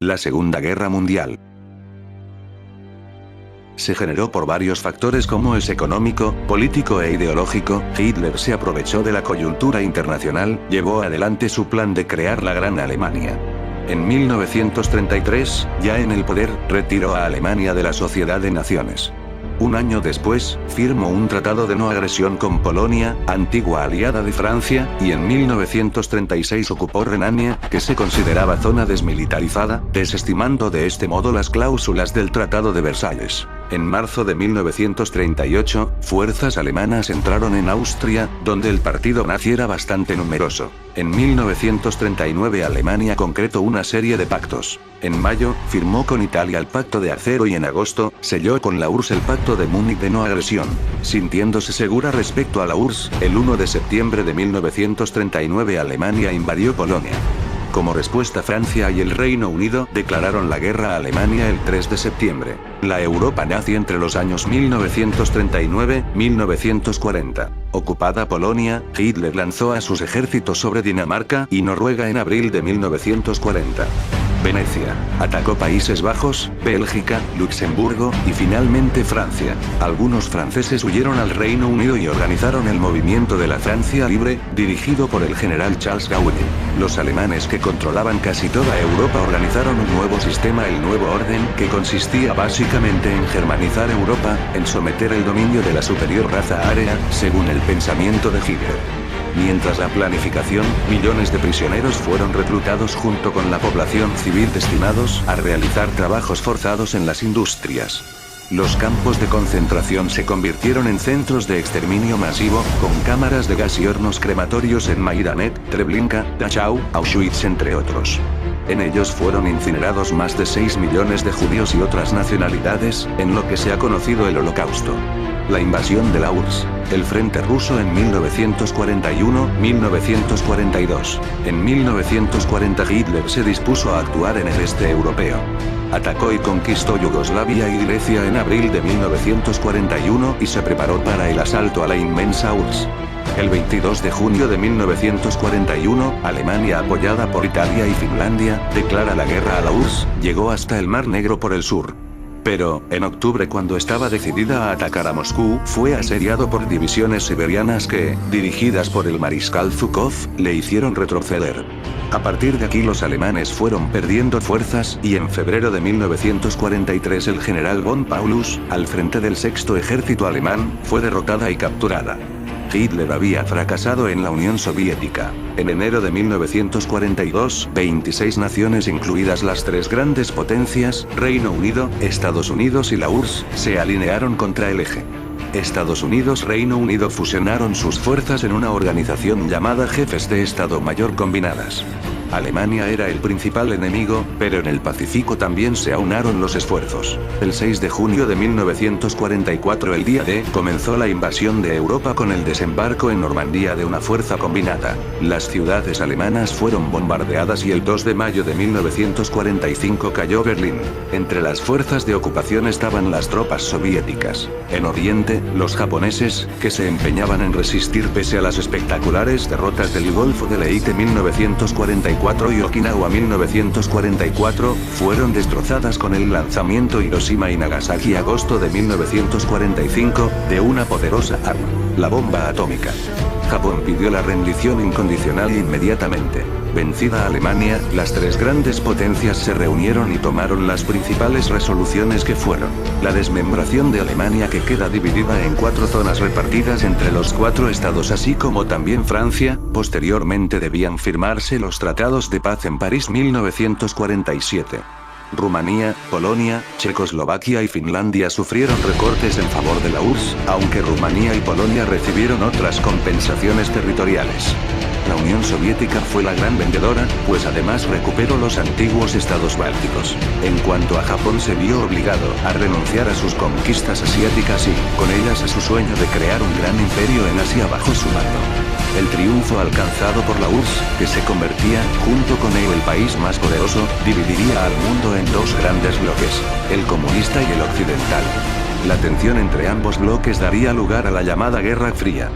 La Segunda Guerra Mundial se generó por varios factores como es económico, político e ideológico. Hitler se aprovechó de la coyuntura internacional, llevó adelante su plan de crear la Gran Alemania. En 1933, ya en el poder, retiró a Alemania de la Sociedad de Naciones. Un año después, firmó un tratado de no agresión con Polonia, antigua aliada de Francia, y en 1936 ocupó Renania, que se consideraba zona desmilitarizada, desestimando de este modo las cláusulas del Tratado de Versalles. En marzo de 1938, fuerzas alemanas entraron en Austria, donde el partido nazi era bastante numeroso. En 1939 Alemania concretó una serie de pactos. En mayo, firmó con Italia el Pacto de Acero y en agosto, selló con la URSS el Pacto de Múnich de no agresión. Sintiéndose segura respecto a la URSS, el 1 de septiembre de 1939 Alemania invadió Polonia. Como respuesta Francia y el Reino Unido declararon la guerra a Alemania el 3 de septiembre. La Europa nazi entre los años 1939-1940. Ocupada Polonia, Hitler lanzó a sus ejércitos sobre Dinamarca y Noruega en abril de 1940. Venecia. Atacó Países Bajos, Bélgica, Luxemburgo, y finalmente Francia. Algunos franceses huyeron al Reino Unido y organizaron el movimiento de la Francia Libre, dirigido por el general Charles Gaulle. Los alemanes que controlaban casi toda Europa organizaron un nuevo sistema, el Nuevo Orden, que consistía básicamente en germanizar Europa, en someter el dominio de la superior raza aria, según el pensamiento de Hitler. Mientras la planificación, millones de prisioneros fueron reclutados junto con la población civil destinados a realizar trabajos forzados en las industrias. Los campos de concentración se convirtieron en centros de exterminio masivo, con cámaras de gas y hornos crematorios en Majdanek, Treblinka, Dachau, Auschwitz entre otros. En ellos fueron incinerados más de 6 millones de judíos y otras nacionalidades, en lo que se ha conocido el Holocausto. La invasión de la URSS. El Frente Ruso en 1941-1942. En 1940 Hitler se dispuso a actuar en el este europeo. Atacó y conquistó Yugoslavia y Grecia en abril de 1941 y se preparó para el asalto a la inmensa URSS. El 22 de junio de 1941, Alemania apoyada por Italia y Finlandia, declara la guerra a la URSS, llegó hasta el Mar Negro por el sur. Pero, en octubre cuando estaba decidida a atacar a Moscú, fue asediado por divisiones siberianas que, dirigidas por el mariscal Zhukov, le hicieron retroceder. A partir de aquí los alemanes fueron perdiendo fuerzas y en febrero de 1943 el general von Paulus, al frente del sexto ejército alemán, fue derrotada y capturada. Hitler había fracasado en la Unión Soviética. En enero de 1942, 26 naciones incluidas las tres grandes potencias, Reino Unido, Estados Unidos y la URSS, se alinearon contra el eje. Estados Unidos y Reino Unido fusionaron sus fuerzas en una organización llamada Jefes de Estado Mayor Combinadas. Alemania era el principal enemigo, pero en el Pacífico también se aunaron los esfuerzos. El 6 de junio de 1944, el día D, comenzó la invasión de Europa con el desembarco en Normandía de una fuerza combinada. Las ciudades alemanas fueron bombardeadas y el 2 de mayo de 1945 cayó Berlín. Entre las fuerzas de ocupación estaban las tropas soviéticas. En Oriente, los japoneses, que se empeñaban en resistir pese a las espectaculares derrotas del Golfo de Leyte 1944 y Okinawa 1944, fueron destrozadas con el lanzamiento Hiroshima y Nagasaki agosto de 1945, de una poderosa arma, la bomba atómica. Japón pidió la rendición incondicional inmediatamente. Vencida Alemania, las tres grandes potencias se reunieron y tomaron las principales resoluciones que fueron: la desmembración de Alemania, que queda dividida en 4 zonas repartidas entre los 4 estados, así como también Francia. Posteriormente debían firmarse los tratados de paz en París 1947. Rumanía, Polonia, Checoslovaquia y Finlandia sufrieron recortes en favor de la URSS, aunque Rumanía y Polonia recibieron otras compensaciones territoriales. La Unión Soviética fue la gran vendedora, pues además recuperó los antiguos estados bálticos. En cuanto a Japón, se vio obligado a renunciar a sus conquistas asiáticas y, con ellas, a su sueño de crear un gran imperio en Asia bajo su mando. El triunfo alcanzado por la URSS, que se convertía, junto con ello, el país más poderoso, dividiría al mundo en 2 grandes bloques, el comunista y el occidental. La tensión entre ambos bloques daría lugar a la llamada Guerra Fría.